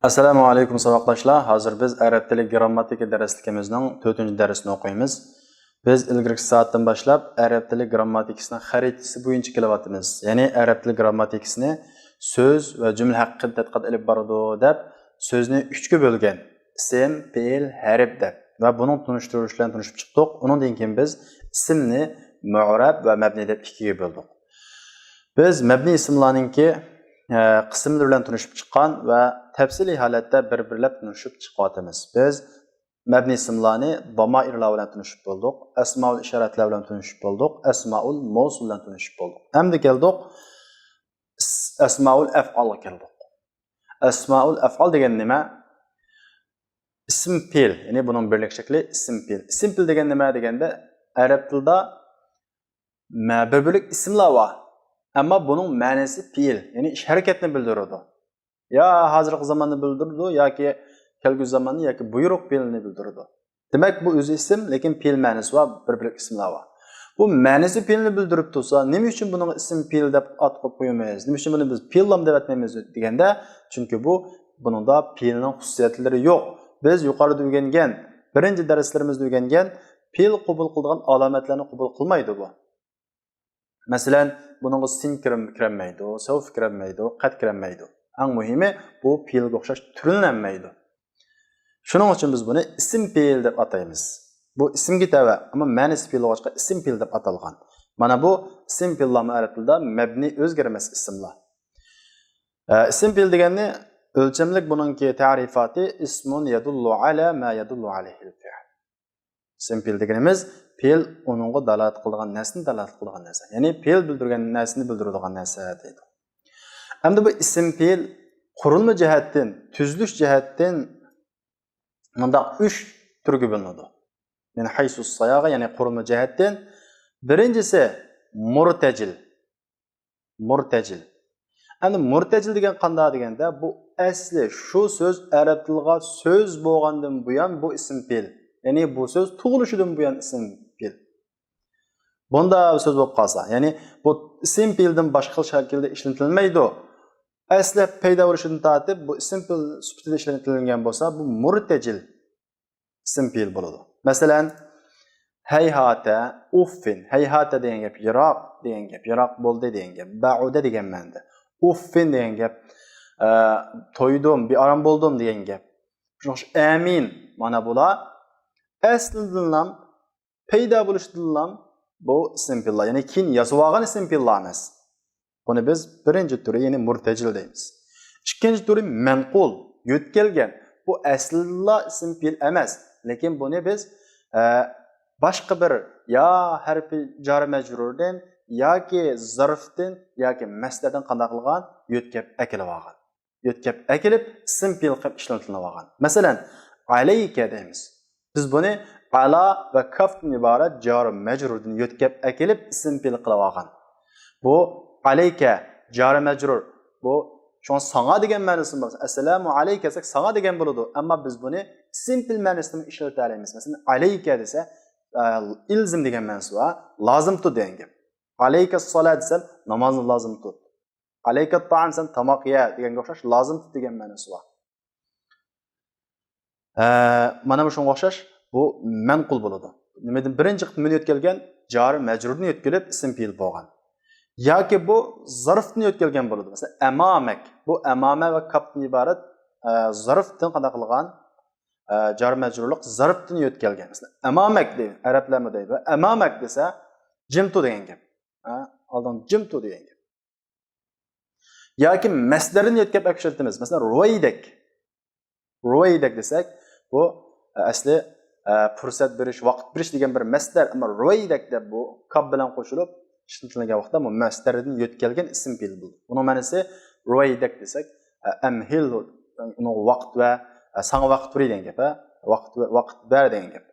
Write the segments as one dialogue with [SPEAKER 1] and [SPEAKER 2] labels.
[SPEAKER 1] Assalomu alaykum saboqdoshlar. Hozir biz arab tili grammatika darsligimizning 4-darsini o'qiymiz. Biz ilgirki soatdan boshlab arab tili grammatikasining xaritasi bo'yicha kelyapmiz. Ya'ni arab tili grammatikasini so'z va jumla haqida tadqiqot olib boradi deb so'zni 3 ga bo'lgan. Ism, fe'l, harf deb va buning tunishtirishlarni tunishib chiqdik. Undan keyin biz ismni mu'rab va mabni deb 2 ga bo'ldik. Biz mabni ismlarningki qismlar bilan tunishib chiqqan va tafsiliy holatda bir-birlab tunishib chiqyapmiz. Biz mabni ismlarni domairlar bilan tunishib bo'ldik, asmaul ishoratlar bilan tunishib bo'ldik, asmaul mavsul bilan tunishib bo'ldik. Endi keldik asmaul af'olga keldik. Asmaul af'ol degan nima? Ism fe'l, ya'ni buning birlik shakli ism fe'l. Ism fe'l degan nima deganda arab tilida bir-birlik ismlar bor. Ama bunun ma'nosi fe'l, ya'ni ish harakatni bildiradi. Ya hozirgi zamonni bildiradi yoki kelgusi zamonni yoki buyruq fe'lni bildiradi. Demak bu o'zi ism, lekin fe'l ma'nosi va bir-bir ismlar bor. Bu ma'nosi fe'lni bildirib tursa, nima uchun buni ism fe'l deb at qo'yib qo'ymaymiz? Nima uchun buni biz fe'llam deb atmaymiz deganda, chunki buningda fe'lning xususiyatlari yo'q. Biz yuqorida o'rgangan, birinchi darslarimizda o'rgangan fe'l qabul qiladigan alomatlarni qabul qilmaydi bu. Masalan, buningga sin kirmaydi, savf kirmaydi, qad kirmaydi. Eng muhimi bu fe'lga o'xshash turinlanmaydi. Shuning uchun biz buni ism fe'l deb ataymiz. Bu ismga tava, ammo ma'nosi fe'lga boshqa ism fe'l deb atalgan. Mana bu ism fe'llar arab tilida mabni o'zgarmas ismlar. Ism fe'l degani o'lchamlik buningki ta'rifati ismun yadullu ala ma yadullu alayhi al-fi'l. Ism fe'l deganimiz fe'l onunğa dalolat qilgan narsani dalolat qilgan narsa. Ya'ni fe'l bildirgan narsani bildiradigan narsa deydi. Endi bu ism fe'l qurilma jihatdan, tuzilish jihatdan bunda 3 turga bo'linadi. Ya'ni haysus sayaga, ya'ni qurilma jihatdan birinchisi murtajil. Murtajil. Endi murtajil degan qanday deganda bu asli shu so'z arab tiliga so'z bo'lgandan buyon bu ism fe'l. Ya'ni bu so'z tug'ilishidan buyon ism fe'l. Bunda so'z bo'lib qolsa, ya'ni bu ism fe'ldan boshqa shaklda ishlatilmaydi. Asli paydo bo'lishidan tortib bu ism fe'l sifatida ishlatilgan bo'lsa, bu murtajil ism fe'l bo'ladi. Masalan, hayhata, uffin, hayhata degan gap yiroq degan gap, yiroq bo'ldi degan gap, ba'uda degan ma'noda. Uffin degan gap to'ydim, bearam bo'ldim degan gap. Shuning amin mana bular aslidan paydo bo'lishdan bu ism fe'llar, ya'ni keyin yozib olgan ism fe'llar emas. Buni biz birinchi turi, ya'ni murtajil deymiz. Ikkinchi turi manqul, yo'tkelgan. Bu aslida ism fe'l emas, lekin buni biz boshqa bir ya harfi jar majrurdan yoki zarfdan yoki masdardan qanday qilgan yo'tkab akilib olgan. Yo'tkab akilib ism fe'l qilib ishlatilib olgan. Masalan, alayka deymiz. Biz buni ala va kafdan iborat jar majrurdan yo'tkab akilib ism fe'l qilib olgan. Bu alayka jar majrur. Bu şu sana degan ma'nosi bor. Assalomu alayka desak sana degan bo'ladi. Ammo biz buni ism fe'l ma'nosida ishlata olamiz. Masalan, alayka desa ilzim degan ma'nosi va lozim tut degan gap. Alayka solat desam namozni lozim tut. Alayka ta'am desam tamoq ye deganga o'xshash lozim tut degan ma'nosi bor. Mana bu shunga o'xshash bu manqul bo'ladi. Nimadan birinchi qismini yo'tkalgan jar majrurni yo'tkalib ism fe'l bo'lgan. Yoki bu zarfni yo'tkalgan bo'ladi. Masalan, amamak. Bu amama va kapdan iborat zarfdan qanday qilgan jar majrurlik zarfdan yo'tkalgan. Masalan, amamak deydi, arablarmi deydi. Va amamak desa jimtu degan gap. Oldin jimtu degan gap. Yoki masdarini yo'tkab akshirtimiz. Masalan, ruwaydak. Ruwaydak desak, bu asli fursat berish, vaqt berish degan bir masdar, ammo ruwaydak deb bu kab bilan qo'shilib ishlatilgan vaqtda bu masdardan yo'tkalgan ism fe'l bo'ldi. Buning ma'nosi ruwaydak desak, amhil uni vaqt va sana vaqt beri degan gap, vaqt ber degan gap.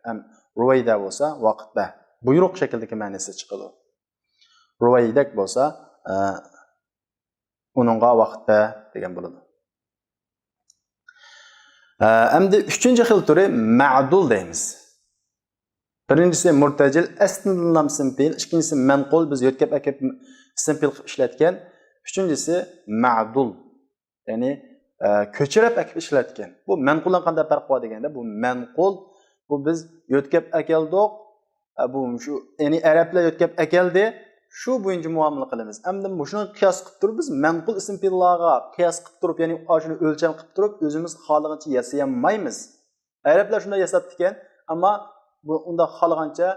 [SPEAKER 1] Ruwayda bo'lsa vaqt ba. Buyruq shaklidagi ma'nosi chiqadi. Ruwaydak bo'lsa uningga vaqt ba degan bo'ladi. Endi 3-xil turi ma'dul deymiz. Birincisi murtajil, aslidan ism fe'l, ikkinchisi manqul, biz yo'tkab akib ism fe'l qilib ishlatgan. Üçüncüsü ma'dul. Ya'ni ko'chirib akib ishlatgan. Bu manquldan qanday farq bor deganda, bu manqul bu biz yo'tkab akeldik. Bu shu ya'ni arablar yo'tkab akeldi. Shu bo'yicha muomala qilamiz. Endi shuni qiyos qilib turib biz manqul ism fe'llarga qiyos qilib turib, ya'ni shuni o'lcham qilib turib o'zimiz xohlagancha yasamaymiz. Arablar shunday yasab ekan, ammo bu unda xohlagancha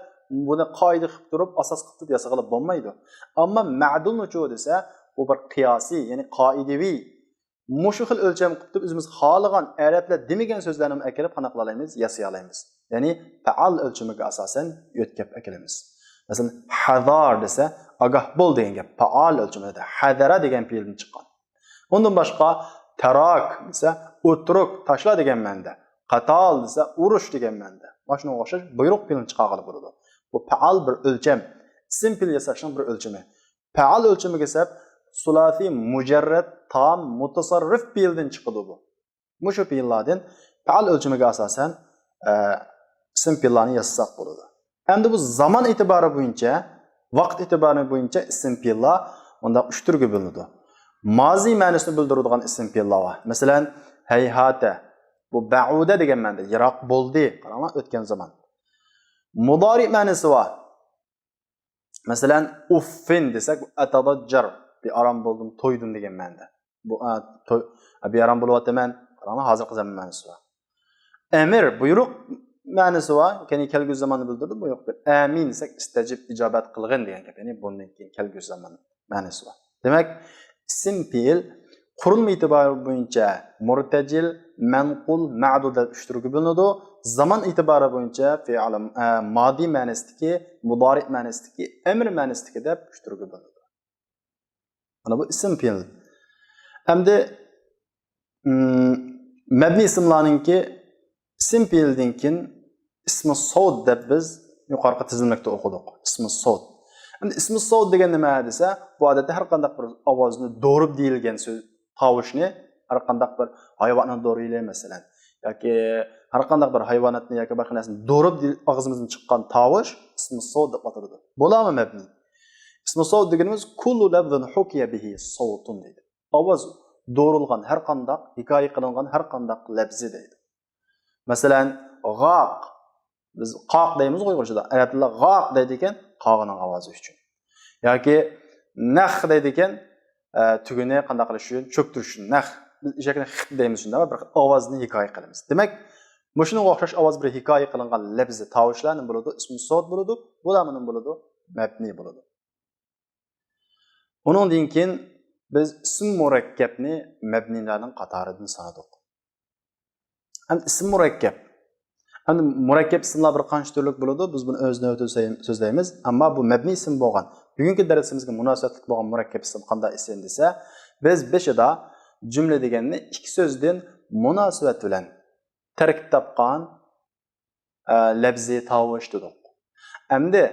[SPEAKER 1] buni qoida qilib turib, asos qilib turib yasag'ilib bo'lmaydi. Ammo ma'dul nuchu desa, bu bir qiyosiy, ya'ni qoidaviy mushu xil o'lcham qilib turib o'zimiz xohlagan arablar demagan so'zlarni akelib qana qila olamiz, yasay olamiz. Ya'ni faal o'lchamiga asosan yo'tkab akelamiz. Masalan, hadar desa, agah bo'l degan gap faal o'lchamida. Hadara degan fe'ldan chiqqan. Undan boshqa tarak desa, o'tiruk, tashla degan ma'noda. Qatal desa, urush degan ma'noda. Mana shunga o'xshash buyruq fe'lini chiqarib bo'ladi. Bu faal bir o'lcham, ism fe'l yasashning bir o'lchami. Faal o'lchamiga esa sulasi mujarrad tam mutasarrif fe'ldan chiqadi bu. Mushu fe'llardan faal o'lchamiga asosan ism fe'llarni yasasak bo'ladi. Endi bu zaman e'tibori bo'yicha, vaqt e'tibori bo'yicha ism fe'llar unda 3 turga bo'linadi. Mazi ma'nosini bildiradigan ism fe'llar bor. Masalan, hayhata bu ba'uda degan ma'noda, yiroq bo'ldi, qarama o'tgan zaman. Mudori ma'nosi bor. Masalan, uffin desak, atadajjar, bir aram bo'ldim, to'ydim degan ma'noda. Bu bir aram bo'lyapman, qarama hozirgi zaman ma'nosi bor. Amir buyruq ma'nosi bor, ya'ni kelgusi zamonni bildirdi. Bu yo'q. Amin desak, istajib, ijobat qilgin degan gap, ya'ni bundan keyin kelgusi zaman ma'nosi bor. Demak, ism fe'l qurilma e'tibori bo'yicha murtajil, manqul, ma'dud deb 3 turga bo'linadi. Zaman e'tibori bo'yicha fe'l modi ma'nosidagi, mudori ma'nosidagi, amr ma'nosidagi deb 3 turga bo'linadi. Mana bu ism fe'l. Hamda mabni ismlarningki ism fe'ldan keyin ismi sod deb biz yuqorqi tizimlikda o'qidik. Ismi sod. Endi ismi sod degan nima desa, bu odatda har qanday bir ovozni do'rib deyilgan so'z, tovushni har qanday bir hayvonning do'riyle masalan, yoki har qanday bir hayvonotni yoki boshqa narsani do'rib og'zimizdan chiqqan tovush ismi sod deb ataladi. Bo'lami mabni? Ismi sod deganimiz kullu lafzin hukiya bihi sawtun deydi. Ovoz do'rilgan har qanday, hikoya qilingan har qanday lafzi deydi. Masalan, g'aq biz qoq deymiz Uyg'urchada. Arab tilida g'aq deydi ekan, qog'ining ovozi uchun. Yoki nax deydi ekan, tuguni qanday qilish uchun, cho'ktirish uchun. Nax biz eshakni xit deymiz shunda, bir ovozni hikoya qilamiz. Demak, shunga o'xshash ovoz bir hikoya qilingan lafzi, tovushlarning bo'ladi, ismi sod bo'ladi, bularning bo'ladi, mabni bo'ladi. Undan keyin biz ism murakkabni mabnilarning qatoridan sanadik. Endi ism murakkab. Endi murakkab ismlar bir qancha turlik bo'ladi, biz buni o'z-navbatida so'zlaymiz, ammo bu mabni ism bo'lgan. Bugungi darsimizga munosabatli bo'lgan murakkab ism qanday ism desa, biz beshida jumla deganni ikki so'zdan munosabat bilan tarkib topgan lafzi tovush dedik. Endi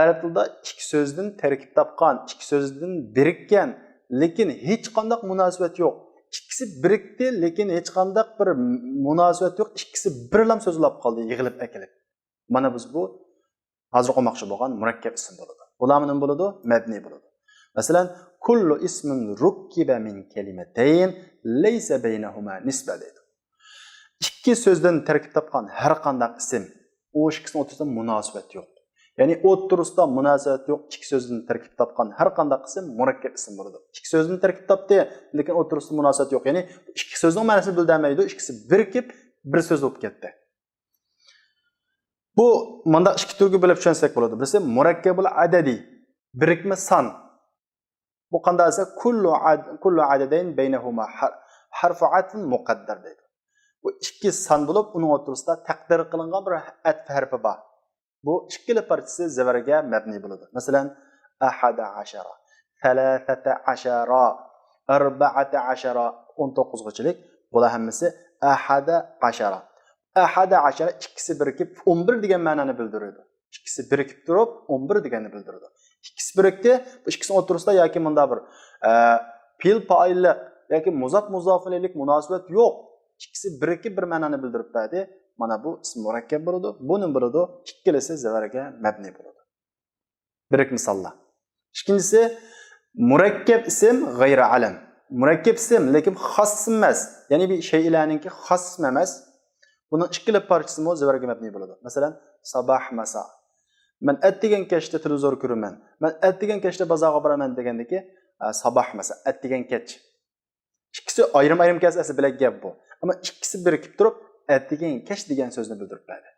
[SPEAKER 1] arab tilida ikki so'zdan tarkib topgan, ikki so'zdan birikkan, lekin hech qanday munosabat yo'q. İkisi birikti, lekin hech qanday bir munosabat yo'q. İkisi birlam so'zlab qoldi, yig'ilib akilib. Mana biz bu hozir o'qimoqchi bo'lgan murakkab ism bo'ladi. Bularning bo'ladi, mabni bo'ladi. Masalan, kullu ismin rukkiba min kalimatayn laysa baynahuma nisba deydi. Ikki so'zdan tarkib topgan har qanday ism, o ikkisining o'rtasida munosabat yo'q. Ya'ni o'rtasida munosabat yo'q, ikki so'zdan tarkib topgan har qanday ism murakkab ism bo'ladi. Ikki so'zdan tarkib topdi, lekin o'rtasida munosabat yo'q. Ya'ni ikki so'zning ma'nosini bildirmaydi, ikkisi birikib bir so'z bo'lib ketdi. Bu menda ikki turga bo'lib tushunsak bo'ladi. Birisi murakkabul adadi, birikma son. Bu qanday desa kullu adadayn baynahuma harfu atfin muqaddar deydi. Bu ikki son bo'lib, uning o'rtasida taqdir qilingan bir atf harfi bor. Bu ikkili partisi zavarga mabni bo'ladi. Masalan, 11, 13, 14, 19 gachilik bular hammasi 11. 11 ikkisi birikib 11 degan ma'noni bildiradi. Ikkisi birikib turib 11 deganni bildiradi. Ikkisi birikdi, bu ikkisining o'rtasida yoki bunda bir fe'l fa'illik yoki muzof ilaylik munosabat yo'q. Ikkisi birikib bir ma'noni bildirib berdi. Mana bu ism murakkab bo'ladi. Buning bo'ladi, ikkilisi zavarga mabni bo'ladi. Bir misollar. Ikkinchisi murakkab ism g'ayri alam. murakkab ism lekin xos ism emas. Ya'ni bir şeylarninki xos ism emas. Bunun ikkili parchasi mo zivarga mabni bo'ladi. Masalan, sabah masa. Men atdigan kechda televizor ko'raman. Men atdigan kechda bozorga boraman degandiki, sabah masa, atdigan kech. İkisi ayrım-ayrım kelsa bilak gap bu. Ama ikkisi birikib turib, atdigan kech degan so'zni bildirib beradi.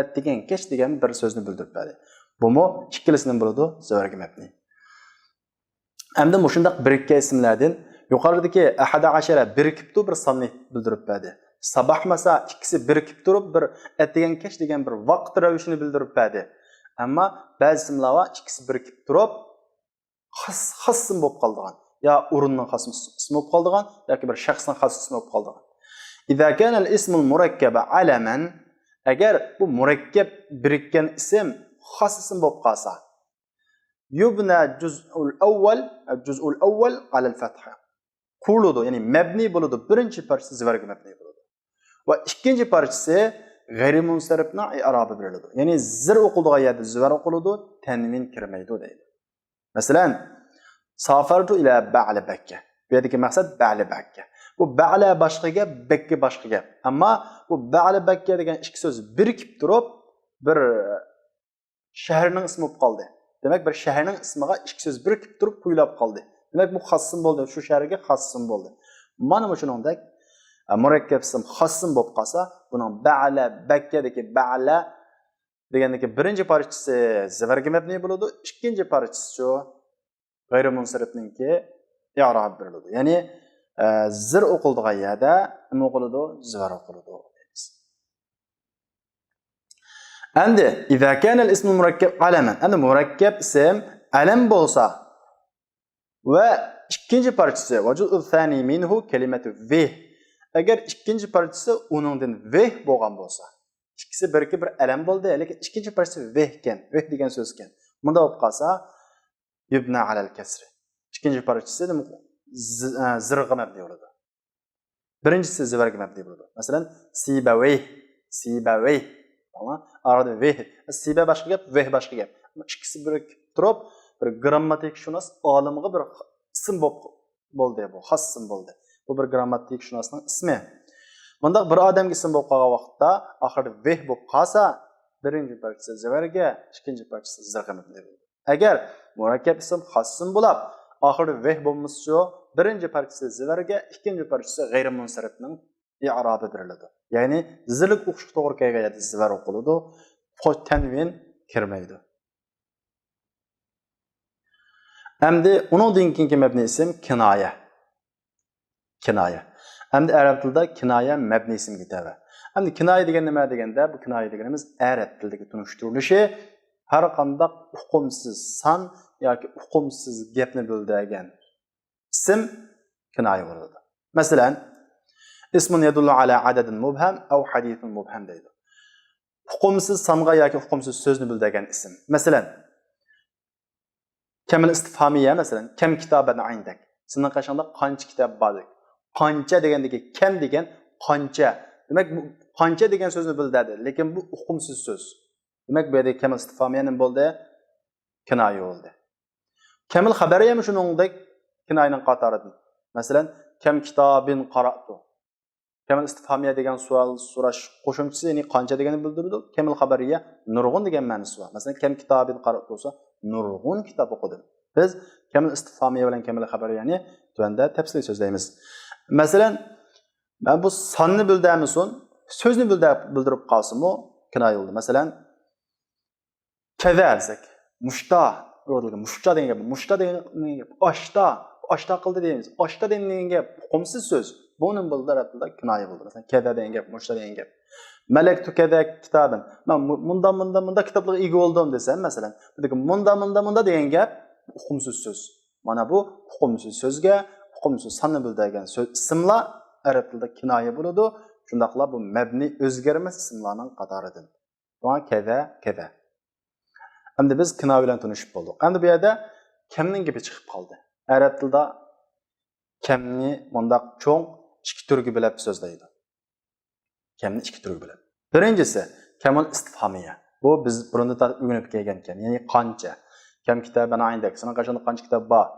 [SPEAKER 1] Atdigan kech degan bir so'zni bildirib beradi. Bu mo ikkilisinin bo'ladi zivarga mabni. Endi mushundaq birikkan ismlardan yuqoridagi ahada ashara birikib turib bir sonni bildirib beradi. Sabah masa ikkisi birikib turib bir atdigan kech degan bir vaqt ravishini bildirib beradi. Ammo ba'zi ismlar ikkisi birikib turib xos ism bo'lib qolgan. Ya o'rinning xos ismi bo'lib qolgan yoki bir shaxsning xos ismi bo'lib qolgan. İza kana al-ismu al-murakkab alaman, agar bu murakkab birikkan ism xos ism bo'lib qolsa, yubna juz'ul awwal ala al-fatha. Quruladi, ya'ni mabni bo'ladi. Birinchi parchasi zivarga mabni bo'ladi. Va ikkinchi parchasi g'ayri munsarifning i'robi beriladi. Ya'ni zir o'qiladigan yerda zivar o'qiladi, tanvin kirmaydi deydi. Masalan, safartu ila ba'li Bakka. Bu yerdagi maqsad ba'li Bakka. Bu ba'la boshqa gap, Bakka boshqa gap. Ammo bu ba'li Bakka degan ikki so'z birikib turib, bir shaharning ismi bo'lib qoldi. Demak, bir shaharning ismiga ikki so'z birikib turib qo'yilib qoldi. Demak, bu xossim bo'ldi, shu shaharga xossim bo'ldi. Mana shuningdek murakkab ism xossim bo'lib qolsa, buning ba'la Bakkadagi ba'la degandagi birinchi parchasi zivarga mabni bo'ladi, ikkinchi parchasi shu g'ayri munsarifninki i'rob beriladi. Ya'ni zir o'qiladigan yerda nima o'qiladi? Zivar o'qiladi deymiz. Endi idza kana al-ismu murakkab alaman. Endi murakkab ism alam bo'lsa va ikkinchi parchasi vajuz'u thani minhu kalimatu vih. Agar ikkinchi parchasi uningdan vih bo'lgan bo'lsa, ikkisi birga bir alam bo'ldi, lekin ikkinchi parchasi vih ekan, vih degan so'z ekan. Bunda bo'lib qolsa yubna alal kasri. İkinci parçası zirga mabni bo'ladi. Birinchisi zivarga mabni bo'ladi. Masalan, sibawayh. Tamam? Arada veh. Siba boshqa gap, veh boshqa gap. İkisi birikib turib, bir grammatik shunos olimiga bir ism bo'ldi bu, xos ism bo'ldi. Bu bir grammatik shunosning ismi. Bunda bir odamga ism bo'lib qolgan vaqtda oxirida veh bo'lib qolsa, birinchi parchasi zivarga, ikkinchi parchasi zirga mabni bo'ladi. Agar murakkab ism xos ism bo'lib, oxiri veh bo'lmasa, birinchi parchasi zivarga, ikkinchi parchasi g'ayri munsarifning i'robi beriladi. Ya'ni zirlik o'qish to'g'ri kelgan zivar o'qiladi, tanvin kirmaydi. Endi uningdan keyingi mabni ism kinoya. Endi arab tilida kinoya mabni ism ketadi. Endi kinoya degan nima deganda, bu kinoya deganimiz arab tilidagi tunishtirilishi har qanday uqumsiz san yoki uqumsiz gapni bildirgan ism kinoya bo'ladi. Masalan, ismun yadullu ala adadin mubham aw hadithun mubham deydi. Uqumsiz songa yoki uqumsiz so'zni bildirgan ism. Masalan, kamil istifhamiya, masalan, kam kitoban indak. Sening qashanda qancha kitob bor? Qancha degandagi kam degan qancha. Demak, bu qancha degan so'zni bildiradi, lekin bu uqumsiz so'z. Demak, bu yerda kamil istifhamiya nima bo'ldi? Kinoya bo'ldi. Kamil xabariya ham shuningdek kinoyaning qatoridan. Masalan, kam kitobin qara'tu. Kamil istifhamiya degan savol so'rash qo'shimchasi, ya'ni qancha deganni bildiradi. Kamil xabariya nurg'un degan ma'nosi bor. Masalan, kam kitobin qara'tu bo'lsa, nurg'un kitob o'qidim. Biz kamil istifhamiya bilan kamil xabariyani tuanda tafsiliy so'zlaymiz. Masalan, men bu sonni bildiramisin, so'zni bildirib qolsam-u kinoya bo'ldi. Masalan, kaza desak, mushta degan gap, mushta degan gap, oshta qildi deymiz. Oshta degan gap qumsiz so'z. Buning bildiradi kinoya bo'ldi. Masalan, kaza degan gap, mushta degan gap. Malaktu kaza kitoban. Men munda kitoblarga ega bo'ldim desam, masalan, bu munda degan gap qumsiz so'z. Mana bu qumsiz so'zga, qumsiz sonni bildirgan so'z ismlar arab tilida kinoya bo'ladi. Shundaqla bu mabni o'zgarmas ismlarning qatoridan. Buna kaza. Endi biz kinoya bilan tanishib bo'ldik. Endi bu yerda kamning gapi chiqib qoldi. Arab tilida kamni bundaq cho'ng ikki turga bilib so'zlaydi. Kamni ikki turga bilib. Birinchisi kamul istifhamiya. Bu biz burunda o'rganib kelgan kam, ya'ni qancha. Kam kitobani indak, sana qachon qancha kitob bor?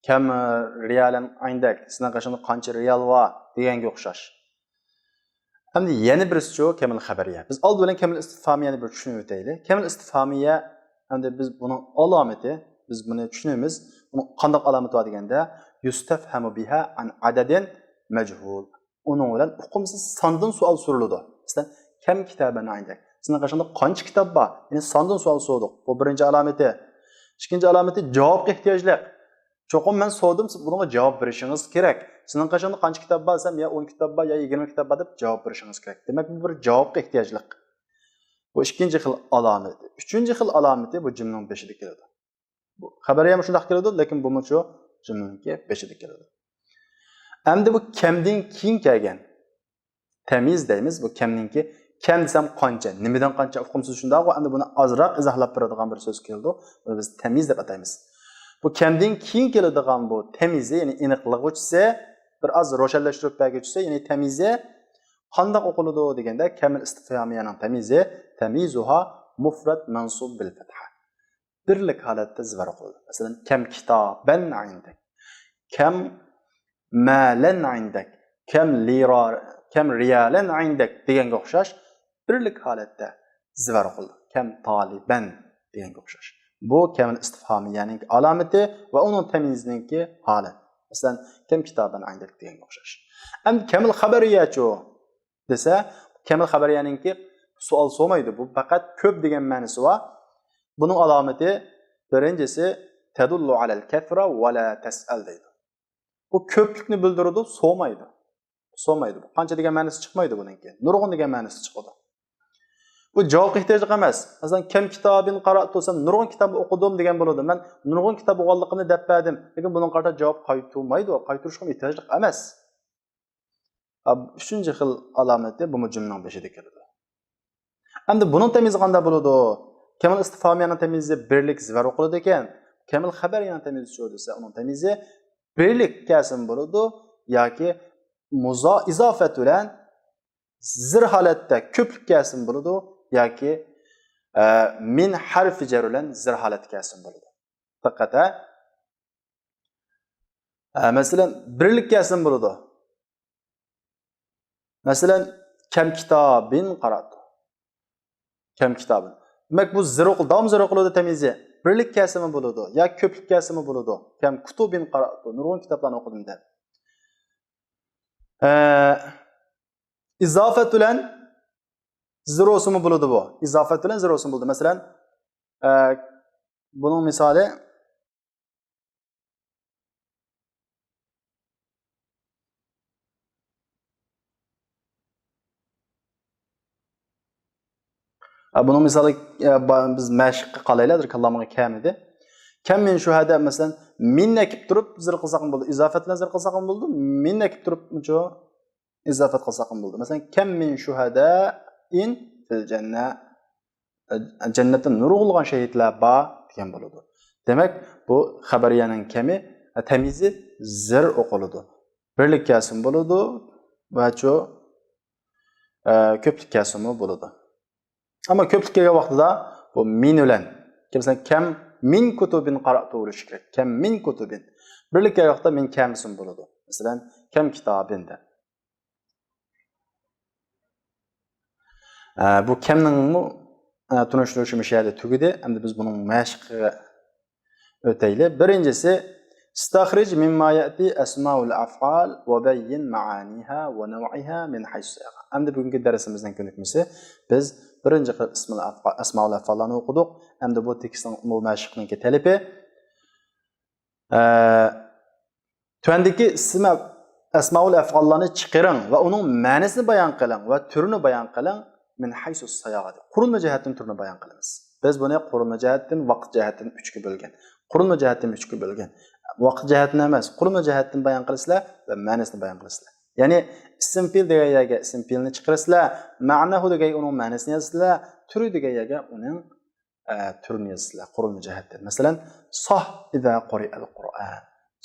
[SPEAKER 1] kam riyalan indak, sizning qashingda qancha riyal bor deganga o'xshash. Hamda yana birisi kamil xabariya. Biz old bilan kamil istifhamiyani bir tushunib o'taylik. Kamil istifhamiya hamda biz buning alomati, biz buni tushunamiz. Buning qanday alomati bor deganda yustafhamu biha an adadin majhul. Uning bilan uqumsiz sondan savol so'raladi. Masalan, kam kitaban indak. Sizning qashingda qancha kitob bor? Ya'ni sondan savol so'radik. Bu birinchi alomati. Ikkinchi alomati javobga ehtiyojli. Cho'qim men so'radim, siz bunga javob berishingiz kerak. Sizning qashingda qancha kitob bor desam, ya 10 kitob bor, ya 20 kitob bor deb javob berishingiz kerak. Demak, bu bir javobga ehtiyojli. Bu ikkinchi xil alomati. Uchinchi xil alomati bu jumlaning beshida keladi. Bu xabariya ham shunday keladi, lekin bu shu jumlaning beshida keladi. Endi bu kamdan keyin kelgan tamiz deymiz. Bu kamninki kam desam qancha, nimadan qancha uqumsiz shunday, endi buni ozroq izohlab beradigan bir so'z keldi. Buni biz tamiz deb ataymiz. Bu kamdan keyin keladigan bu tamizi, ya'ni aniqlig'uchisi, bir oz ro'shanlashtirib berguvchisi, ya'ni tamizi qanday o'qiladi deganda kamil istifhomiyaning tamizi tamizuha mufrad mansub bil fatha. Birlik holatda zvar o'qiladi. Masalan, kam kitoban indak, kam malan indak, kam lira, kam riyalan indak deganga o'xshash birlik holatda zvar o'qiladi. Kam taliban deganga o'xshash. Bu kamil istifhomiyaning alomati va uning tamizininki holi. Masalan, kam kitoban indak deganga o'xshash. Ham kamil xabariyachi desa, kamil xabariyaninki savol so'maydi. Bu faqat ko'p degan ma'nosi bor. Buning alomati birinchisi tadullu alal kathra va la tas'al deydi. Bu ko'plikni bildiradi, so'maydi. So'maydi. Bu qancha degan ma'nosi chiqmaydi buningki. Nurg'un degan ma'nosi chiqadi. Bu javobga ehtiyojli emas. Masalan, kam kitobin qara'tu desam, nurg'un kitob o'qidim degan bo'ladi. Men nurg'un kitob o'qiganligini deb berdim, lekin buning qarta javob qaytarmaydi, qaytarishga ehtiyojli emas. Uchinchi xil alomati bu jumlaning beshida keladi. Endi buning tamizi qanday bo'ladi? Kamil istifhomiyaning tamizi birlik zvar o'qiladi ekan. Kamil xabariyaning tamizi shu desa, uning tamizi birlik kasm bo'ladi yoki izofat bilan zir holatda ko'plik kasm bo'ladi yoki min harfi jar bilan zir holatda kasm bo'ladi. Faqat masalan birlik kasm bo'ladi. Masalan, kam kitobin qara'tu. Kam kitobin. Demak, bu zir o'qil, davom zir o'qiladi tamizi. Birlik kasmi bo'ladi yoki ko'plik kasmi bo'ladi. Kam kutubin qara'tu. Nurg'un kitoblarni o'qidim deb. İzofat bilan zir o'simi bo'ladi bu. İzofat bilan zir o'simi bo'ladi. Masalan, buning misoli buning misoli biz mashqqa qalaylar, kallamga kam edi. Kam min shuhada masalan minna kelib turib zir qilsaq ham bo'ldi. İzofat bilan zir qilsaq ham bo'ldi. Minna kelib turib muncha izofat qilsaq ham bo'ldi. Masalan, kam min shuhada in fil janna, jannatda nurg'ulg'an shahidlar bor degan bo'ladi. Demak, bu xabariyaning kami tamizi zir o'qiladi. Birlik kasm bo'ladi va shu ko'plik kasmi bo'ladi. Ammo ko'plik kelgan vaqtida bu min bilan, masalan, kam min kutubin qara'tu bo'lishi kerak. Kam min kutubin. Birlik kelgan vaqtda min kamsin bo'ladi. Masalan, kam kitobinda. Bu kamning tunishtirishi mishada tugidi. Endi biz buning mashqiga o'taylik. Birinchisi istakhrij mimma ya'ti asmaul af'al va bayyin ma'aniha va naw'iha min haythu. Endi bugungi darsimizning ko'nikmasi biz birinchi asmaul af'allarni o'qidik. Endi bu tekstning bu mashqning talabi tuandagi asmaul af'allarni chiqiring va uning ma'nosini bayon qiling va turini bayon qiling. Min haysus sayag'ati. Qurilma jihatdan turni bayon qilamiz. Biz buni qurilma jihatdan, vaqt jihatdan 3 ga bo'lgan. Qurilma jihatdan 3 ga bo'lgan. Vaqt jihatdan emas, qurilma jihatdan bayon qilasizlar va ma'nosini bayon qilasizlar. Ya'ni ism fe'l degan yerga ism fe'lni chiqarasizlar, ma'nahu degan uning ma'nosini yozasizlar, turi degan yerga uning turini yozasizlar qurilma jihatdan. Masalan, soh idza quri'al Qur'an.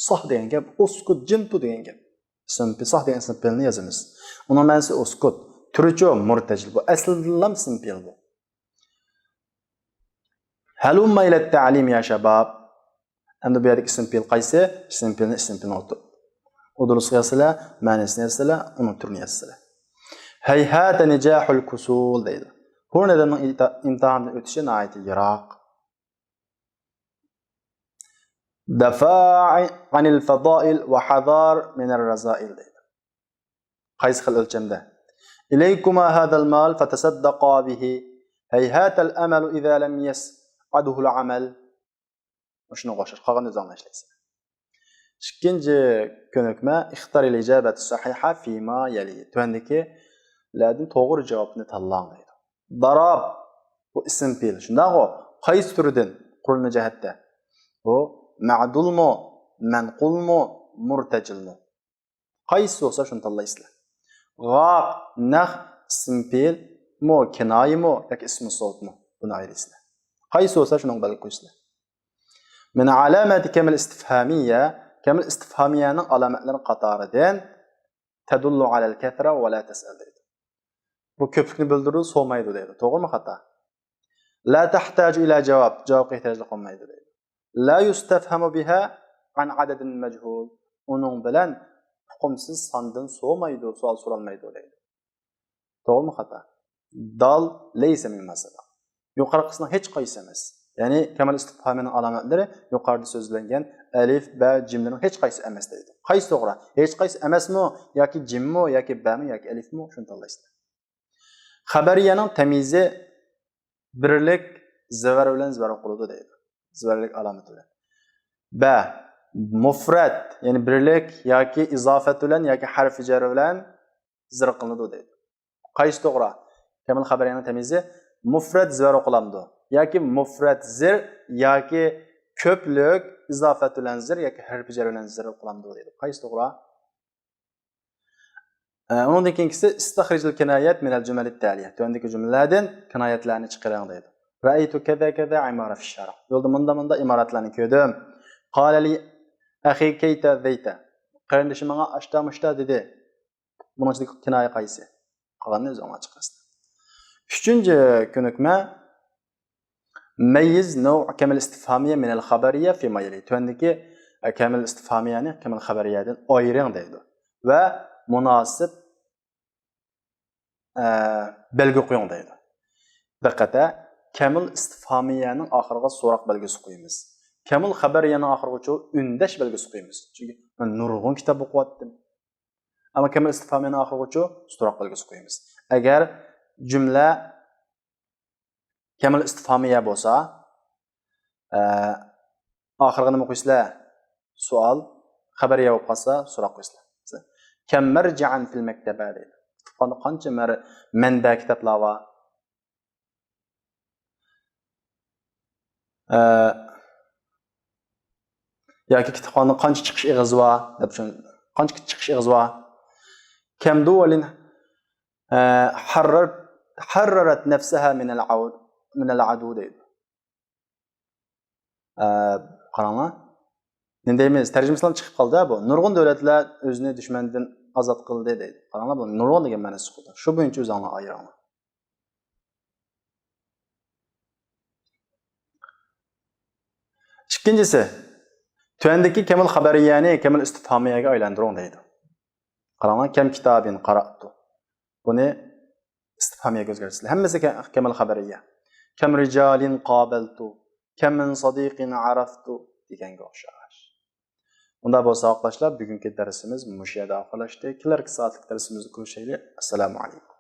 [SPEAKER 1] Soh degan gap uskut jintu degan gap. Ism fe'l soh degan ism fe'lni yozamiz. Uning ma'nosi uskut. Türücü murtajil bu. Aslında simpil bu. Halumma ila ta'lim ya şabab. Endi bu yerdagi ism fe'l qaysi? Ism fe'lni udulisiga yazsizlar, ma'nosini yazsizlar, uni turini yazsizlar. Hayhata nijahul kusul deydi. Bu odamning imtihondan o'tishi nihoyat yiroq. Dafa'i anil fadail va hadar min ar-razail deydi. Qaysi xil o'lchamda? İleykuma hadal mal fatasaddaqa bihi. Hayhatal amalu idza lam yas'aduhu al-amal. Shuni qo'shir, qolgan o'zing ishlaysan. Ikkinchi ko'nikma ixtar al-ijabat as-sahiha fi ma yali. Tuandagi ladin to'g'ri javobni tanlang deydi. Darab bu ism fe'l. Shundaqo, qaysi turidan qurilma jihatda? Bu ma'dulmi, manqulmi, murtajilmi? Qaysi bo'lsa shuni tanlaysizlar. G'aq, nah, ism fe'l mo, kinoyimi yoki ism so'tmi? Buni ayiraysizlar. Qaysi bo'lsa shuni bilib qo'yinglar. Min alamati kamal istifhamiyya, kamal istifhamiyaning alomatlari qatoridan tadullu alal kathra va la tas'al deydi. Bu ko'plikni bildiradi, so'maydi deydi. To'g'rimi, xato? La tahtaju ila javob, javobga ehtiyoj qolmaydi deydi. La yustafhamu biha an adadin majhul. Uning bilan hukumsiz sondan so'maydi, savol so'ralmaydi deydi. To'g'rimi, xato? Dal laysa min masala. Yuqori qismning hech qaysi emas. Ya'ni kamal istifhamining alomatlari yuqorida so'zlangan alif, ba, jimlarning hech qaysi emas deydi. Qaysi to'g'ri? Hech qaysi emasmi yoki jimmi yoki bami yoki alifmi? Shuni tanlaysizlar. Xabariyaning tamizi birlik zavar bilan zavar qiladi deydi. Zavarlik alomati bilan. Ba mufrad, ya'ni birlik yoki izofat bilan yoki harfi jar bilan zir qilinadi deydi. Qaysi to'g'ri? Kamal xabariyaning tamizi mufrad zavar qilamdi yoki mufrad zir yoki ko'plik izofat bilan zir yoki harfi jar bilan zir qilamdi deydi. Qaysi to'g'ri? Ondan keyingisi istakhrijul kinayat min al-jumal at-taliya. Tuandagi jumlalardan kinayatlarni chiqaring deydi. Ra'aytu kaza kaza imara fi shara. Yo'lda munda imoratlarni ko'rdim. Qala li akhi kayta zayta. Qarindishim menga ashta dedi. Buning ichida kinoya qaysi? Qolganini o'zing chiqarasiz. Uchinchi ko'nikma mayyiz naw' kamal istifhamiyya min al-khabariyya fi ma yali. Tuandagi kamal istifhamiyani kamal xabariyadan ayring deydi. Va munosib belgi qo'ying deydi. Diqqatda, kamil istifhamiyaning oxiriga so'roq belgisi qo'yamiz. Kamil xabariyaning oxiriga undash belgisi qo'yamiz. Chunki men nurg'un kitob o'qiyotdim. Ammo kamil istifhamiyaning oxiriga so'roq belgisi qo'yamiz. Agar jumla kamil istifhamiya bo'lsa, oxiriga nima qo'ysizlar? Savol, xabariya bo'lib qolsa, so'roq qo'ysizlar. Kam marji'an fil maktaba deydi. Qancha manba kitoblar bor. Yoki kitobxonning qancha chiqish ig'izi bor deb qancha chiqish ig'izi bor. Kam duwalin harrarat nafsaha min al-adu deydi. Qaranglar. Ne deymiz? Tarjimasidan chiqib qoldi bu. Nurg'un davlatlar o'zini dushmandan ozod qildi deydi. Qaranglar, bu nurg'un degan ma'nosi chiqdi. Shu bo'yicha o'zingizlarni ayiringlar. Ikkinchisi, tuandagi kamal xabariyani kamal istifhamiyaga aylantiring deydi. Qaranglar, kam kitobin qara'tu. Buni istifhamiyaga o'zgartirasiz. Hammasi kamal xabariya. Kam rijalin qabaltu. Kam min sadiqin araftu deganga o'xshash. Unda bo'lsa oqlashlar, bugungi darsimiz mush yerda oxirlashdi. Kelarki soatlik darsimizni ko'rishaylik. Assalomu alaykum.